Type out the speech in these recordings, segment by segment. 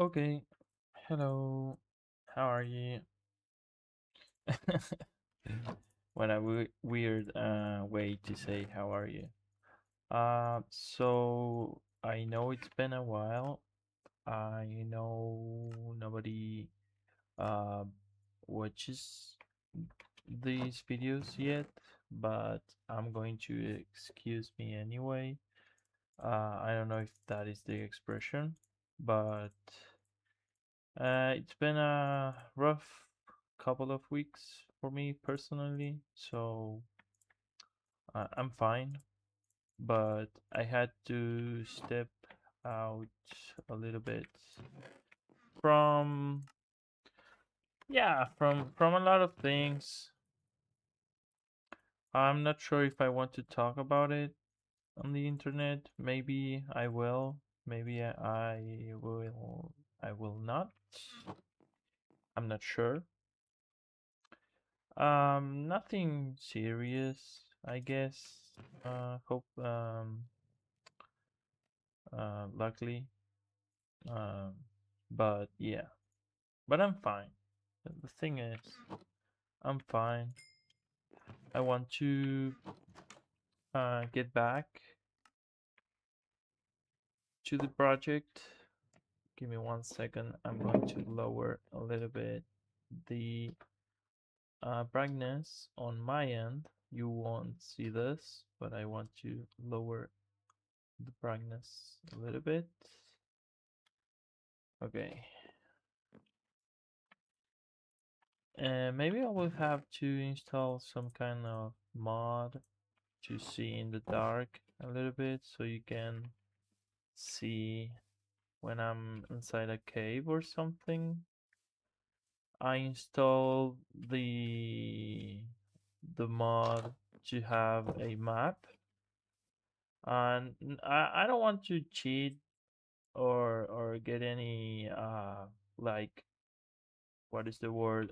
Okay. Hello. How are you? What a weird way to say how are you. So I know it's been a while. I know nobody uh watches these videos yet, but I'm going to excuse me anyway. I don't know if that is the expression, but it's been a rough couple of weeks for me personally, so I'm fine, but I had to step out a little bit from from a lot of things. I'm not sure if I want to talk about it on the internet. Maybe I will. Maybe I will. I will not. I'm not sure. Nothing serious, I guess. Hope, luckily. Um, but yeah, but I'm fine. The thing is, I'm fine. I want to get back to the project. Give me 1 second. I'm going to lower a little bit the brightness on my end. You won't see this, but I want to lower the brightness a little bit. Okay. And maybe I will have to install some kind of mod to see in the dark a little bit so you can see when I'm inside a cave or something. I installed the mod to have a map, and I don't want to cheat or get any like, what is the word,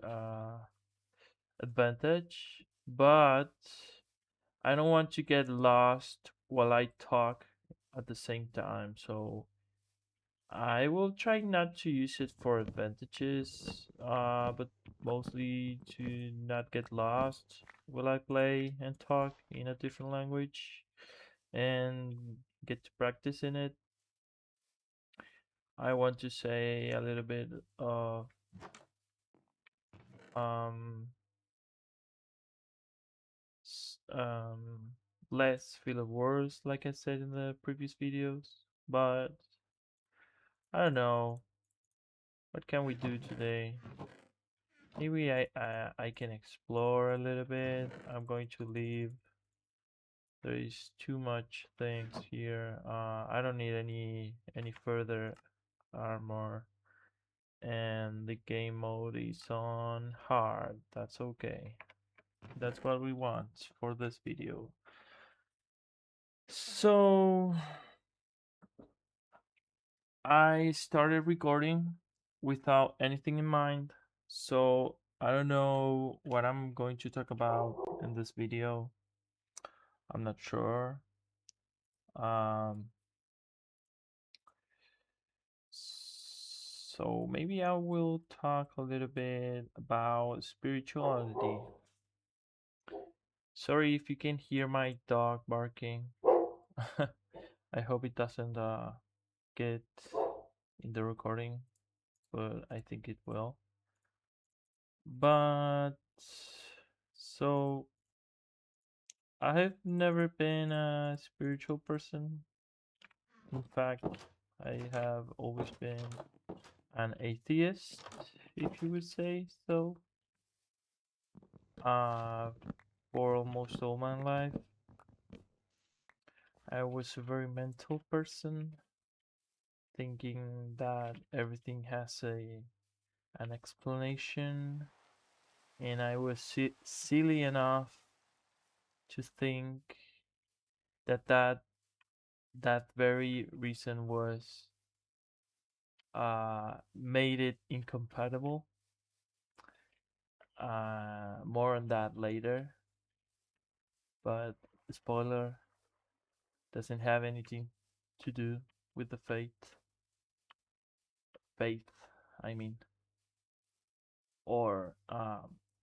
advantage, but I don't want to get lost while I talk at the same time, so I will try not to use it for advantages, but mostly to not get lost while I play and talk in a different language and get to practice in it. I want to say a little bit of um, s- um, less filler words, like I said in the previous videos, but I don't know. What can we do today? Maybe I can explore a little bit. I'm going to leave. There is too much things here. I don't need any further armor. And the game mode is on hard. That's okay. That's what we want for this video. So I started recording without anything in mind. So I don't know what I'm going to talk about in this video. I'm not sure. Um, so maybe I will talk a little bit about spirituality. Sorry if you can hear my dog barking. I hope it doesn't get in the recording, but I think it will. But so I've never been a spiritual person. In fact, I have always been an atheist, if you would say so. Uh, for almost all my life, I was a very mental person, thinking that everything has an explanation, and I was silly enough to think that that very reason was made it incompatible. More on that later, but spoiler, doesn't have anything to do with the fate. faith, I mean, or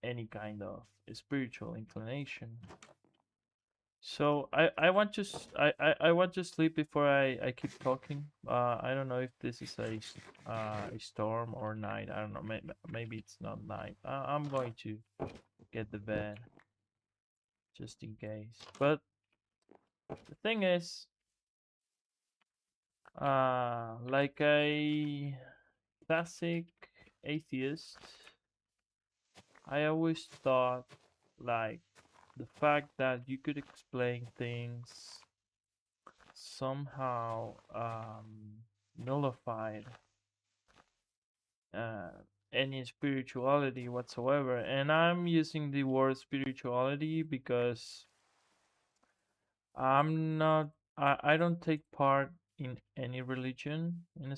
any kind of spiritual inclination. So I want to I want to sleep before I keep talking. I don't know if this is a storm or night. I don't know. Maybe it's not night. I'm going to get the bed just in case. But the thing is, like a classic atheist, I always thought like the fact that you could explain things somehow nullified uh, any spirituality whatsoever. And I'm using the word spirituality because I'm not, I don't take part in any religion in a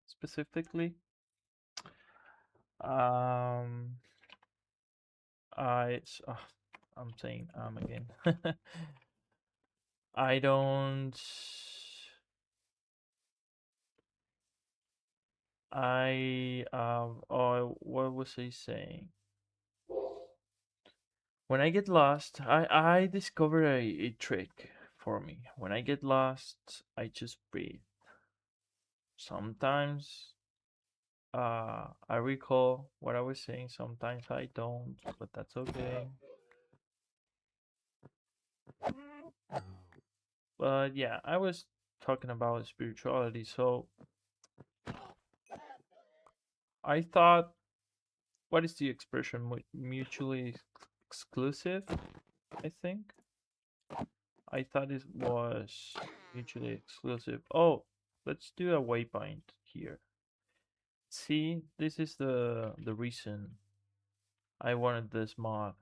specifically. Um, I, s- I'm saying again. I don't. Oh, what was I saying? When I get lost, I discover a trick for me. When I get lost, I just breathe. Sometimes I recall what I was saying, sometimes I don't, but that's okay. But yeah, I was talking about spirituality, so I thought, what is the expression? Mutually exclusive, I think. I thought it was mutually exclusive. Oh, let's do a waypoint here. See, this is the reason I wanted this mod,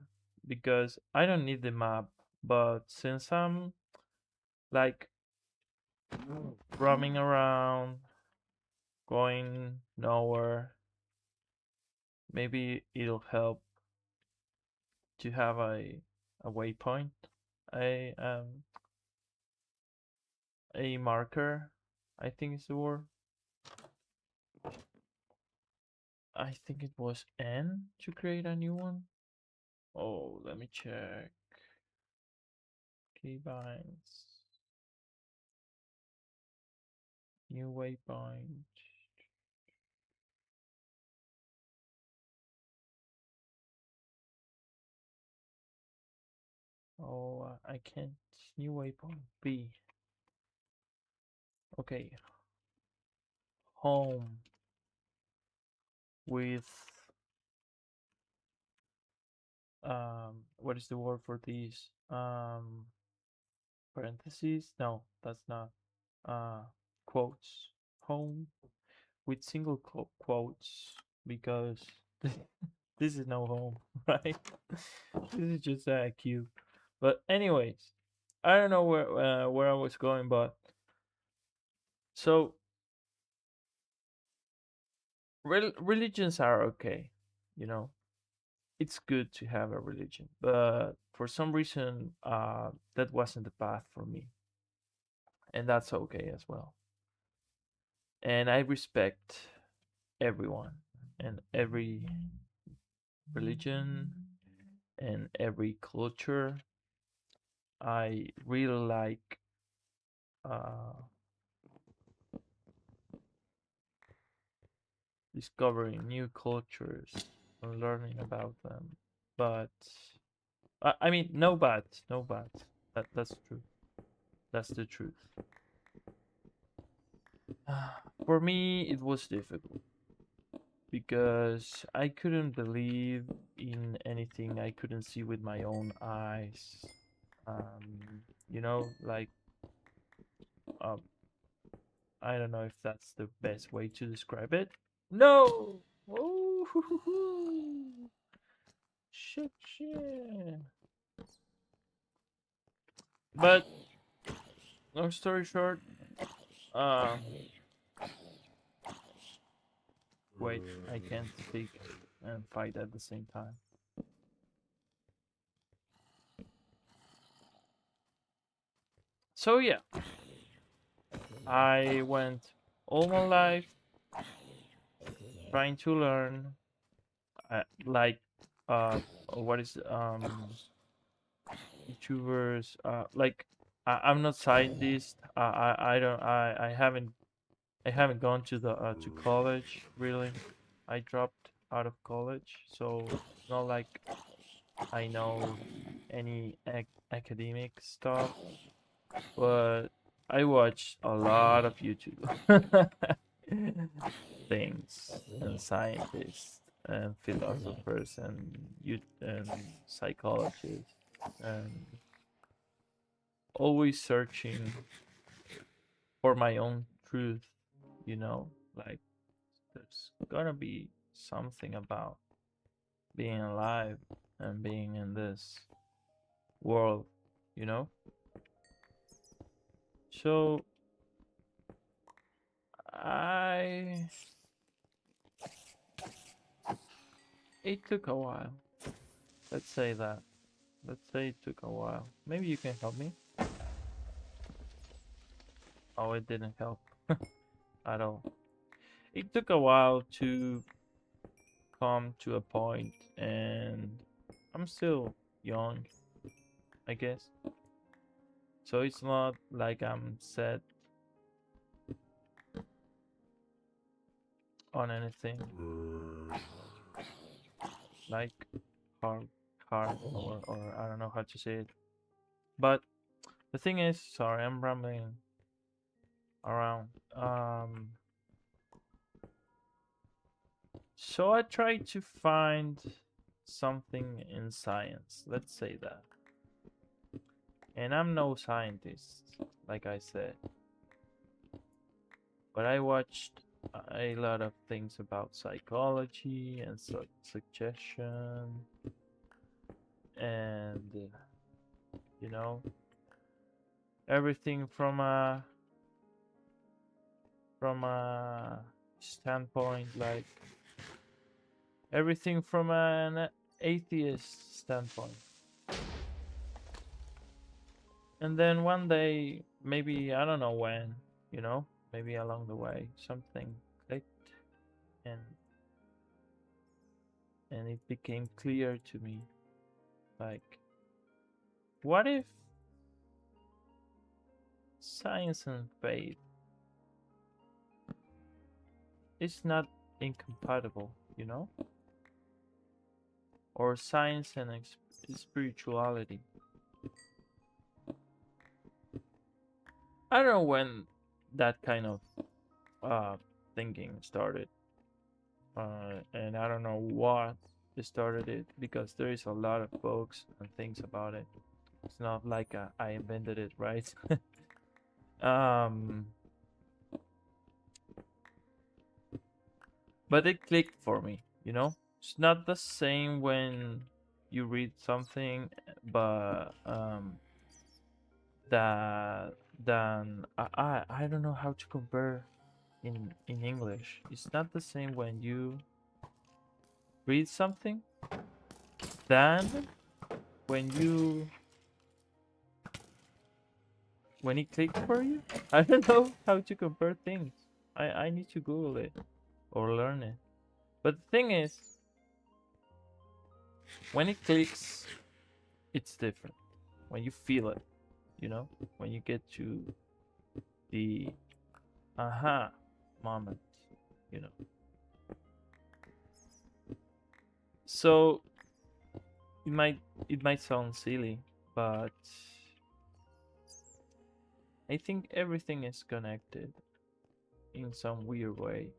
because I don't need the map, but since I'm like roaming around, going nowhere, maybe it'll help to have a waypoint, a a marker, I think is the word. I think it was N to create a new one. Oh, let me check. Keybinds. New waypoint. Oh, I can't. New waypoint B. Okay. Home with what is the word for these? Parentheses? No, that's not. Uh, quotes. Home with single quotes, because this is no home, right? This is just a cube. But anyways, I don't know where I was going, but so religions are okay, you know. It's good to have a religion, but for some reason, that wasn't the path for me, and that's okay as well. And I respect everyone and every religion and every culture. I really like uh, discovering new cultures and learning about them. But I mean, no bad, no bad. That's true. That's the truth. For me, it was difficult because I couldn't believe in anything I couldn't see with my own eyes. You know, like uh, I don't know if that's the best way to describe it. No. Oh, shit, shit. But long story short, um, wait, I can't speak and fight at the same time. So yeah, I went all my life trying to learn, like, what is YouTubers, like, I'm not scientist. I don't I haven't gone to the to college really. I dropped out of college, so it's not like I know any academic stuff, but I watch a lot of YouTube things and scientists and philosophers and psychologists, and always searching for my own truth, you know, like there's gonna be something about being alive and being in this world, you know? So I it took a while. Let's say that. Let's say it took a while. Maybe you can help me. Oh, it didn't help at all. It took a while to come to a point, and I'm still young, I guess. So it's not like I'm set on anything like hard, or I don't know how to say it. But the thing is, sorry, I'm rambling around. So I try to find something in science. Let's say that. And I'm no scientist, like I said. But I watched a lot of things about psychology and suggestion, and you know, everything from a standpoint, like everything from an atheist standpoint. And then one day, maybe I don't know when, you know, maybe along the way, something clicked, and it became clear to me, like, what if science and faith is not incompatible, you know? Or science and spirituality. I don't know when that kind of uh, thinking started, and I don't know what started it, because there is a lot of books and things about it. It's not like I invented it, right? um, but it clicked for me, you know. It's not the same when you read something, but that than I don't know how to compare in English. It's not the same when you read something than when you when it clicks for you. I don't know how to compare things. I need to Google it or learn it. But the thing is, when it clicks, it's different. When you feel it, you know, when you get to the aha moment, you know. So it might sound silly, but I think everything is connected in some weird way,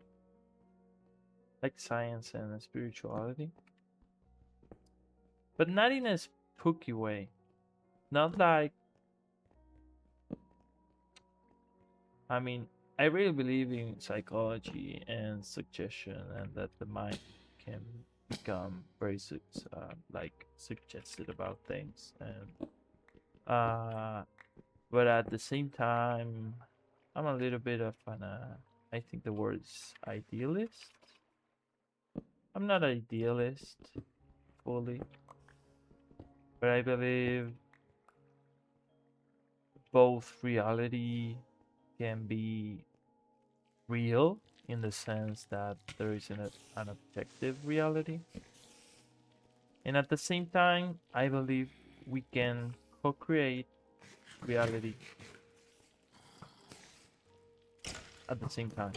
like science and spirituality, but not in a spooky way. Not like, I mean, I really believe in psychology and suggestion, and that the mind can become very like suggested about things, and but at the same time, I'm a little bit of an I think the word is idealist. I'm not idealist fully, but I believe both reality can be real in the sense that there is an objective reality. And at the same time, I believe we can co-create reality at the same time.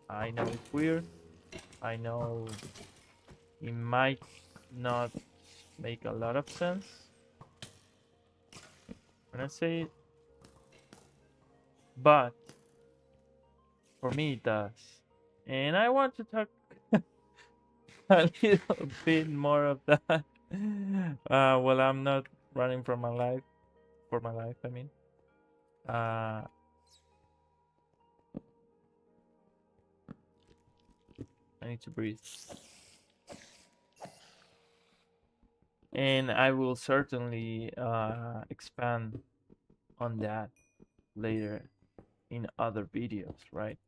I know it's weird. I know it might not make a lot of sense when I say it, but for me it does. And I want to talk a little bit more of that. Well, I'm not running for my life. For my life, I mean. Uh, I need to breathe. And I will certainly expand on that later in other videos, right?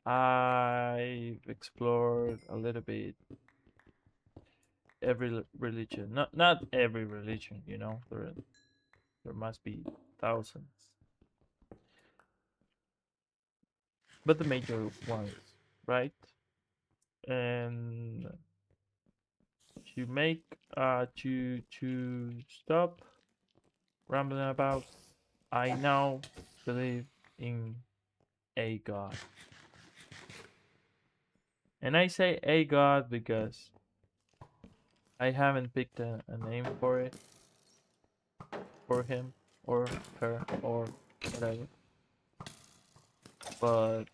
I've explored a little bit every religion. Not every religion, you know. There must be thousands, but the major ones, right? And to stop rambling about, I now believe in a God. And I say a God because I haven't picked a name for it, for him, or her, or whatever. But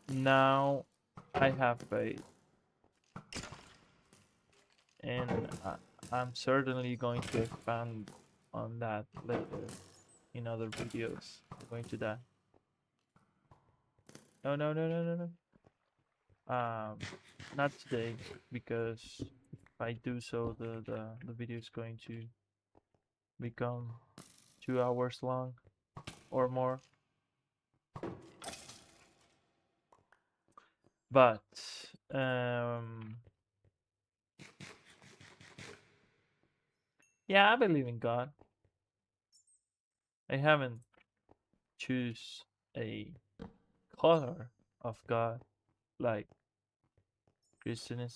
now I have faith, and I'm certainly going to expand on that later in other videos. I'm going to that. No, no, no, no, no, no. Not today, because if I do so, the video is going to become 2 hours long or more. But yeah, I believe in God. I haven't choose a color of God like Christianity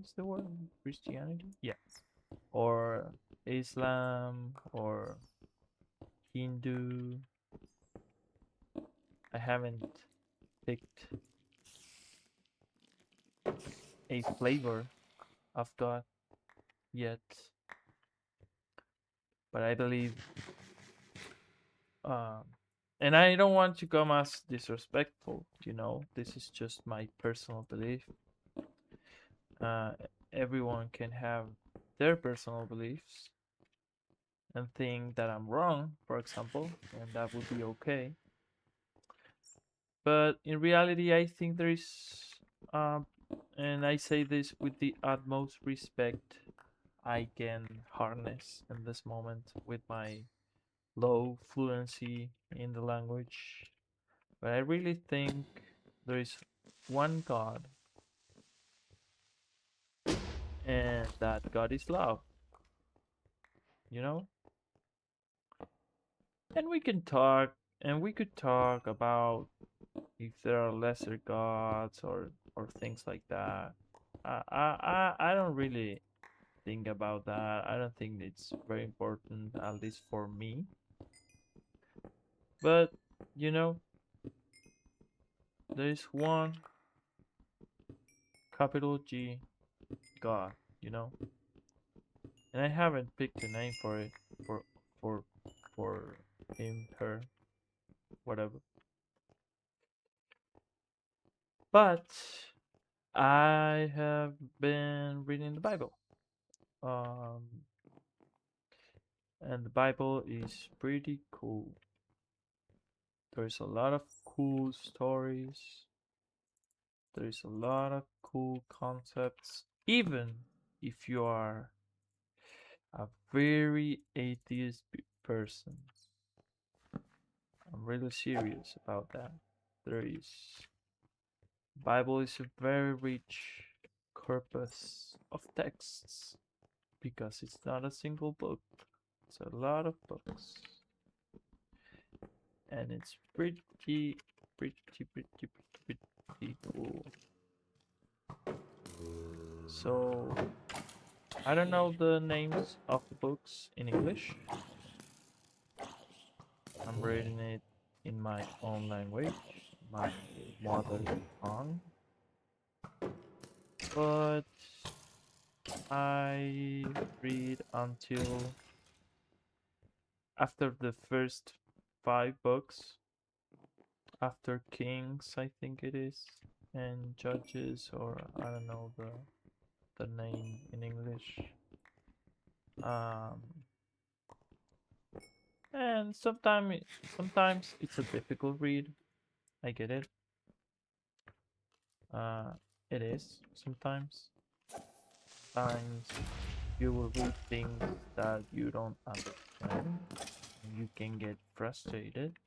is the word. Christianity, yeah, or Islam or Hindu. I haven't picked a flavor of God yet, but I believe, um, and I don't want to come as disrespectful. You know, this is just my personal belief. Uh, Everyone can have their personal beliefs and think that I'm wrong, for example, and that would be okay. But in reality, I think there is, um, and I say this with the utmost respect I can harness in this moment with my low fluency in the language. But I really think there is one God, and that God is love, you know? And we could talk about if there are lesser gods or things like that. I don't really think about that. I don't think it's very important, at least for me. But you know, there is one capital G God, you know, and I haven't picked a name for it, for for for him, her, whatever. But I have been reading the Bible. Um, and the Bible is pretty cool. There's a lot of cool stories. There's a lot of cool concepts. Even if you are a very atheist person, I'm really serious about that. There is Bible is a very rich corpus of texts because it's not a single book, it's a lot of books, and it's pretty cool. So I don't know the names of the books in English. I'm reading it in my own language, my mother tongue, but I read until after the first 5 books, after Kings, I think it is, and Judges, or I don't know the name in English. Um, and sometimes it's a difficult read. I get it. Uh, it is sometimes. Sometimes you will read things that you don't understand. You can get frustrated,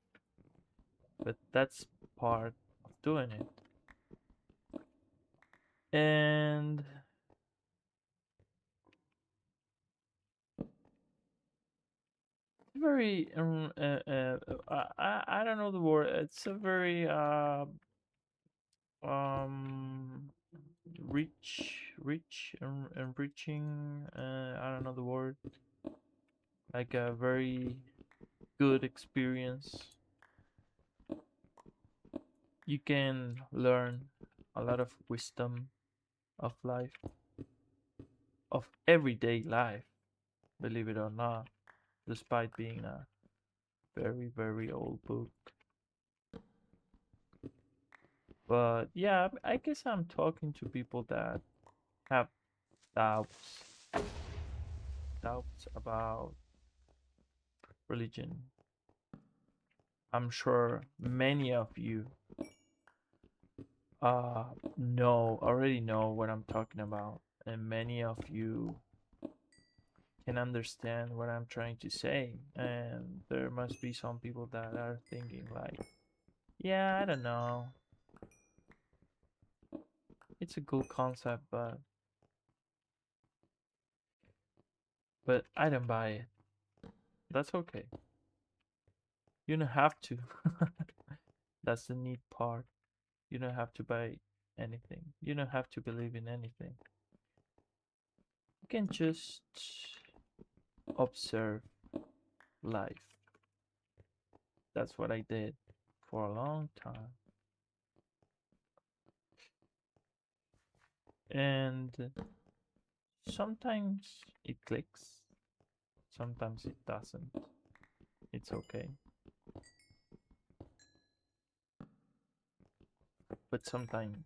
but that's part of doing it. And very I don't know the word. It's a very um rich and enriching. I don't know the word. Like a very good experience. You can learn a lot of wisdom of life, of everyday life, believe it or not, despite being a very old book. But yeah, I guess I'm talking to people that have doubts, doubts about religion. I'm sure many of you already know what I'm talking about, and many of you can understand what I'm trying to say. And there must be some people that are thinking like, yeah, I don't know. It's a cool concept, but I don't buy it. That's okay. You don't have to. That's the neat part. You don't have to buy anything. You don't have to believe in anything. You can just observe life. That's what I did for a long time. And sometimes it clicks, sometimes it doesn't. It's okay. But sometimes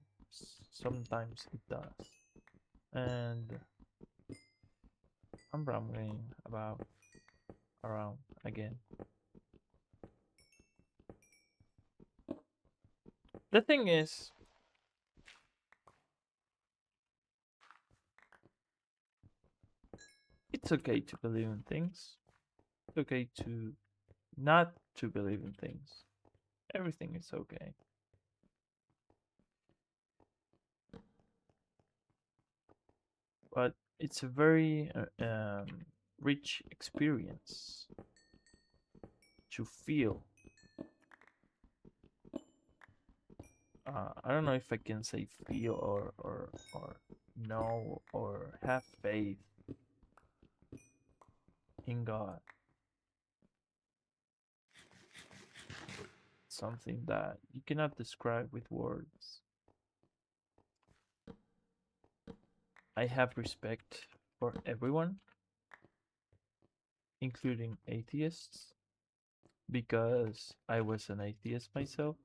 it does. And I'm rambling about around again. The thing is, it's okay to believe in things. It's okay to not to believe in things. Everything is okay. But it's a very rich experience to feel. I don't know if I can say feel or know or have faith in God. Something that you cannot describe with words. I have respect for everyone, including atheists, because I was an atheist myself.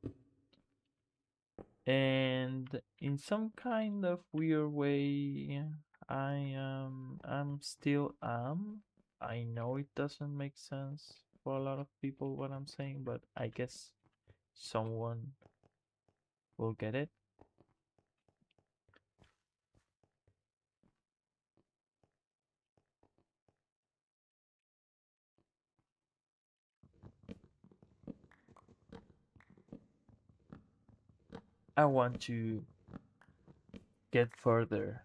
And in some kind of weird way, I'm still am. I know it doesn't make sense for a lot of people what I'm saying, but I guess someone will get it. I want to get further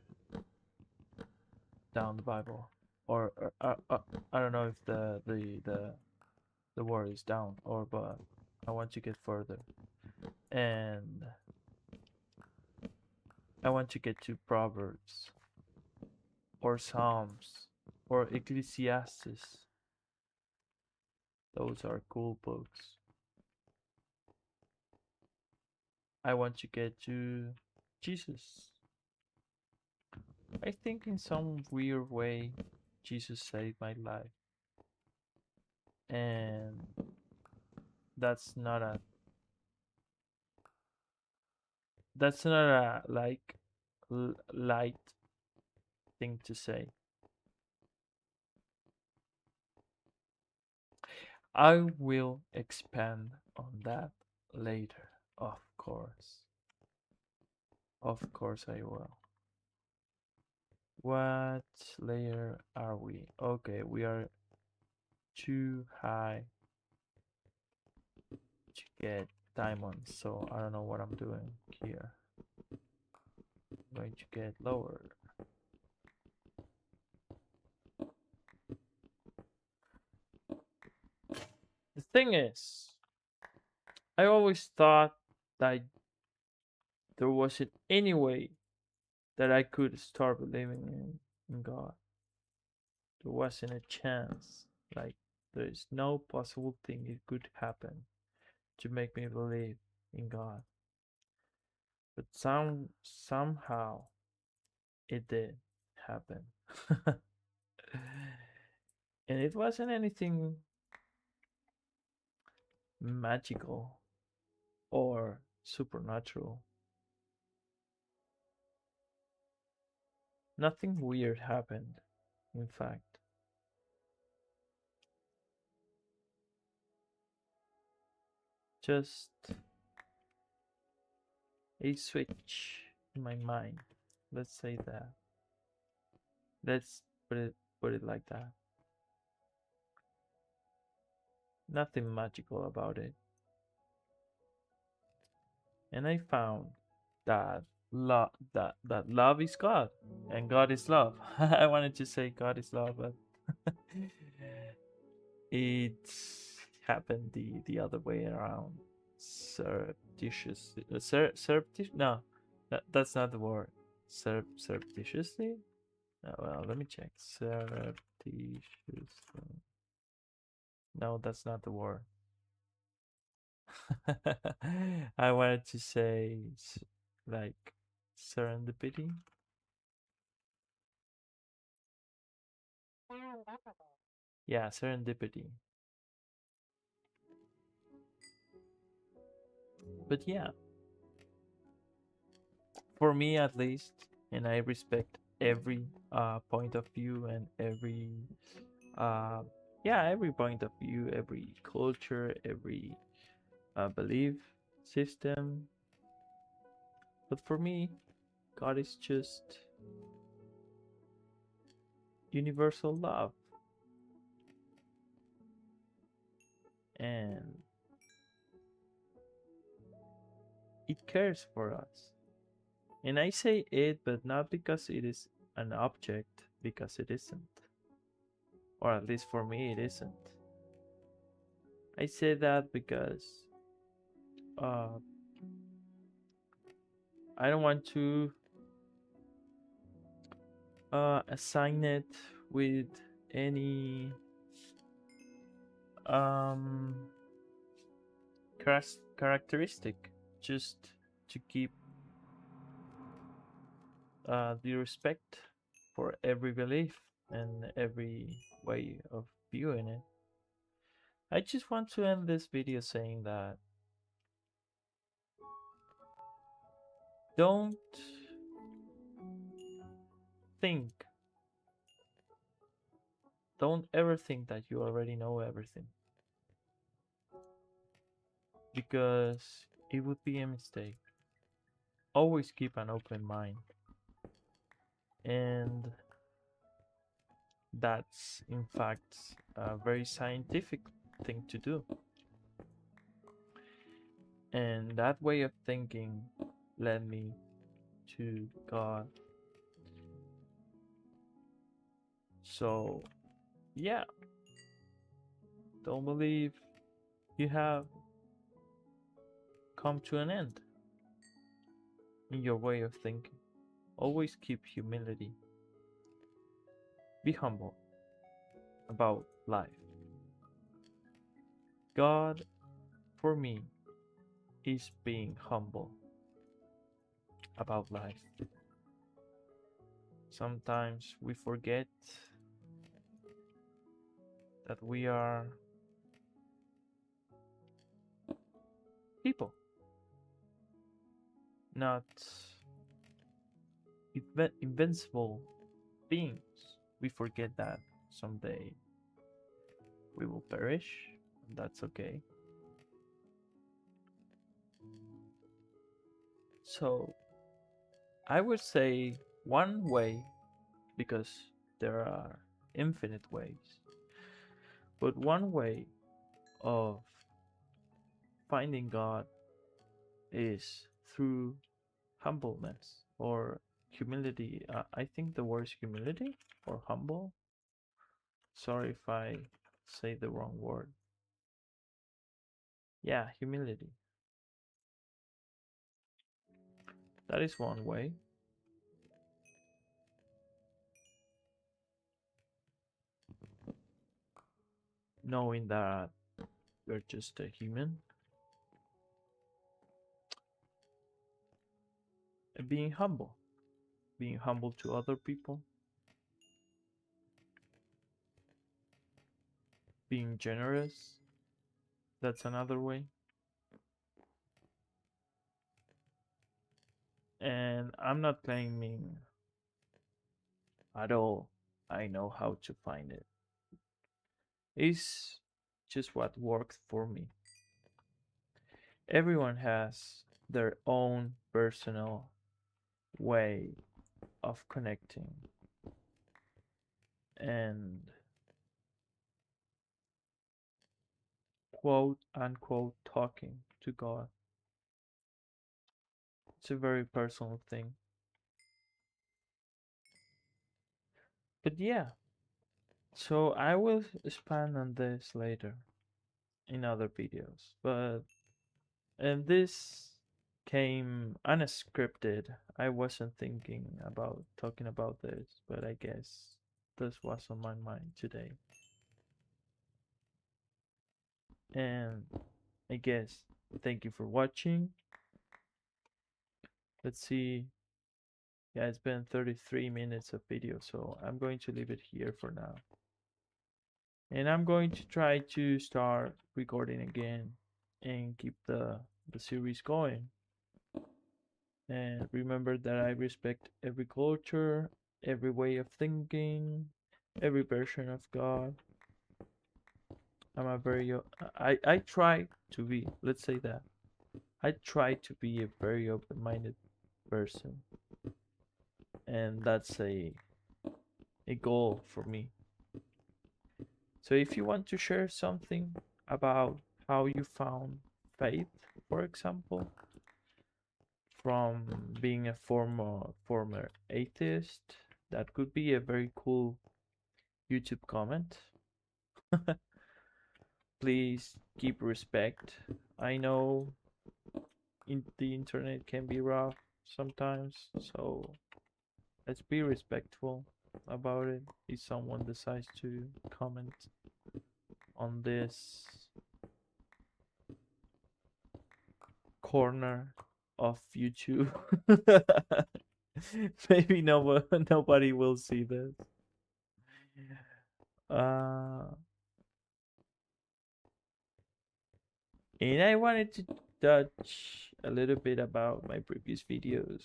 down the Bible, or I don't know if the word is down, or but I want to get further, and I want to get to Proverbs or Psalms or Ecclesiastes. Those are cool books. I want to get to Jesus. I think in some weird way, Jesus saved my life, and that's not a that's not a like light thing to say. I will expand on that later, of course. Of course I will. What layer are we? Okay, we are too high to get diamonds, so I don't know what I'm doing here. I'm going to get lower. The thing is, I always thought that there wasn't any way that I could start believing in God. There wasn't a chance. Like, there is no possible thing it could happen to make me believe in God. But somehow it did happen. And it wasn't anything magical or supernatural. Nothing weird happened, in fact. Just a switch in my mind. Let's say that. Let's put it like that. Nothing magical about it. And I found that that love is God and God is love. I wanted to say God is love, but it happened the other way around. Surreptitious, surreptitious. No, that's not the word. Surreptitiously. Well, let me check. Surreptitiously. No, that's not the word. I wanted to say like serendipity. Yeah, serendipity. But yeah, for me at least, and I respect every point of view and every uh, yeah, every point of view, every culture, every belief system. But for me, God is just universal love, and it cares for us. And I say it, but not because it is an object, because it isn't. Or at least for me, it isn't. I say that because uh, I don't want to assign it with any um, characteristic, just to keep the respect for every belief and every way of viewing it. I just want to end this video saying that don't think, don't ever think that you already know everything, because it would be a mistake. Always keep an open mind, and that's in fact a very scientific thing to do. And that way of thinking led me to God So, yeah, don't believe you have come to an end in your way of thinking. Always keep humility. Be humble about life. God, for me, is being humble about life. Sometimes we forget that we are people, not invincible beings. We forget that someday we will perish, and that's okay. So, I would say one way, because there are infinite ways, but one way of finding God is through humbleness or humility. I think the word is humility or humble. Sorry if I say the wrong word. Yeah, humility. That is one way. Knowing that you're just a human and being humble to other people, being generous. That's another way. And I'm not claiming at all I know how to find it. It's just what worked for me. Everyone has their own personal way of connecting and quote unquote talking to God. It's a very personal thing. But yeah, so I will expand on this later in other videos. But and this came unscripted. I wasn't thinking about talking about this, but I guess this was on my mind today. And I guess thank you for watching. Let's see. Yeah, it's been 33 minutes of video, so I'm going to leave it here for now. And I'm going to try to start recording again and keep the series going. And remember that I respect every culture, every way of thinking, every version of God. I'm a very I try to be, let's say that. I try to be a very open-minded person. And that's a goal for me. So if you want to share something about how you found faith, for example, from being a former atheist, that could be a very cool YouTube comment. Please keep respect. I know the internet can be rough sometimes, so let's be respectful about it if someone decides to comment on this corner of YouTube. Maybe nobody will see this. Uh, and I wanted to touch a little bit about my previous videos.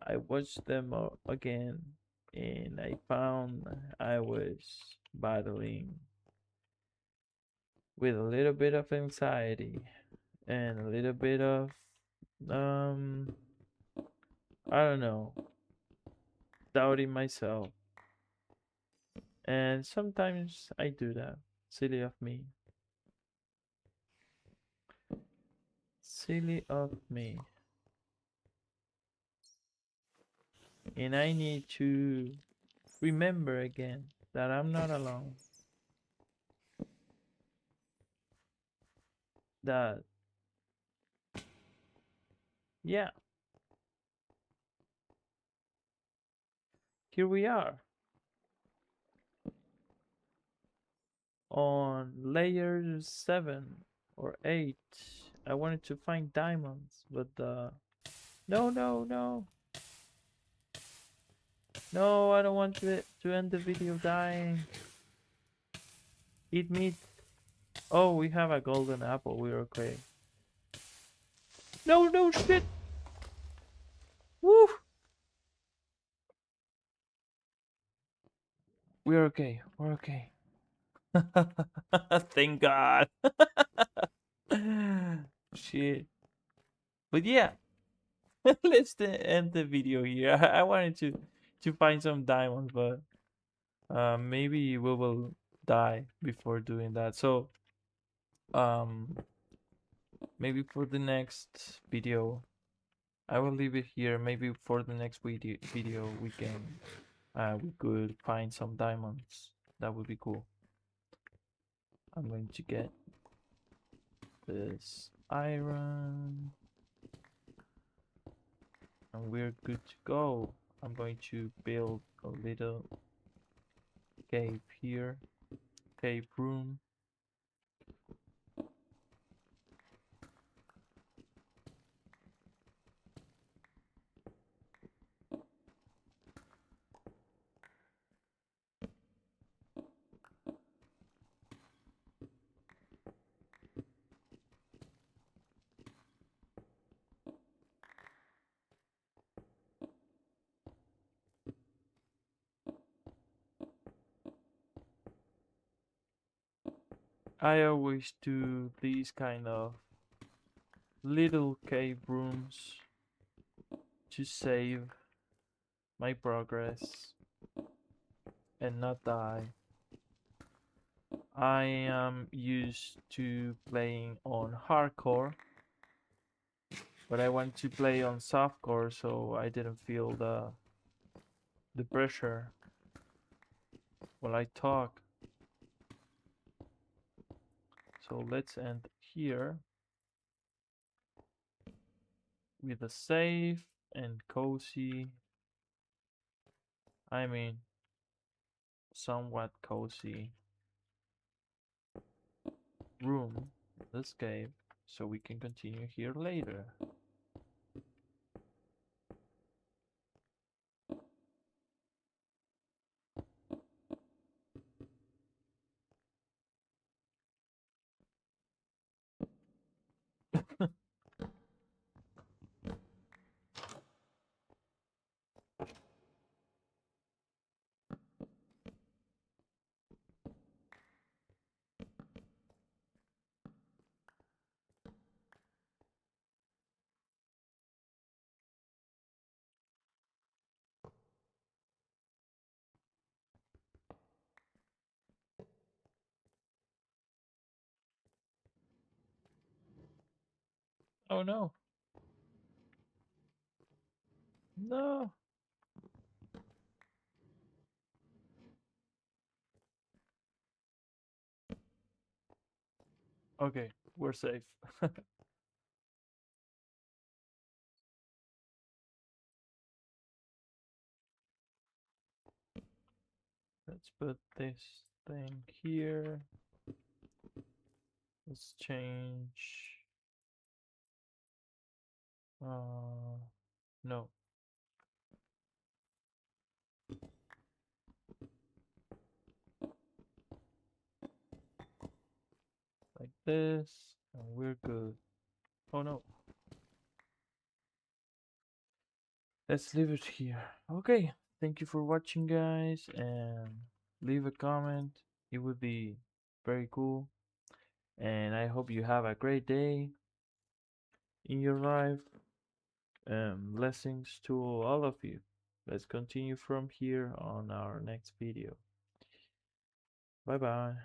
I watched them again and I found I was battling with a little bit of anxiety and a little bit of um I don't know, doubting myself. And sometimes I do that. Silly of me. Silly of me. And I need to remember again that I'm not alone. That, yeah, here we are on layer 7 or 8. I wanted to find diamonds, but no, no, no. No, I don't want to end the video dying. Eat meat. Oh, we have a golden apple. We're okay. No, no, shit. Woo. We're okay. We're okay. Thank God. Shit. But yeah, let's end the video here. I wanted to find some diamonds, but maybe we will die before doing that. So um, maybe for the next video, I will leave it here. Maybe for the next video we could find some diamonds. That would be cool. I'm going to get this iron, and we're good to go. I'm going to build a little cave here, cave room. I always do these kind of little cave rooms to save my progress and not die. I am used to playing on hardcore, but I want to play on softcore, so I didn't feel the pressure while I talk. So let's end here with a safe and cozy, I mean somewhat cozy room in this cave, so we can continue here later. Oh no. No. Okay, we're safe. Let's put this thing here. Let's change. No, like this, and we're good. Oh no. Let's leave it here. Okay, thank you for watching, guys, and leave a comment. It would be very cool. And I hope you have a great day in your life. Blessings to all of you. Let's continue from here on our next video. Bye bye.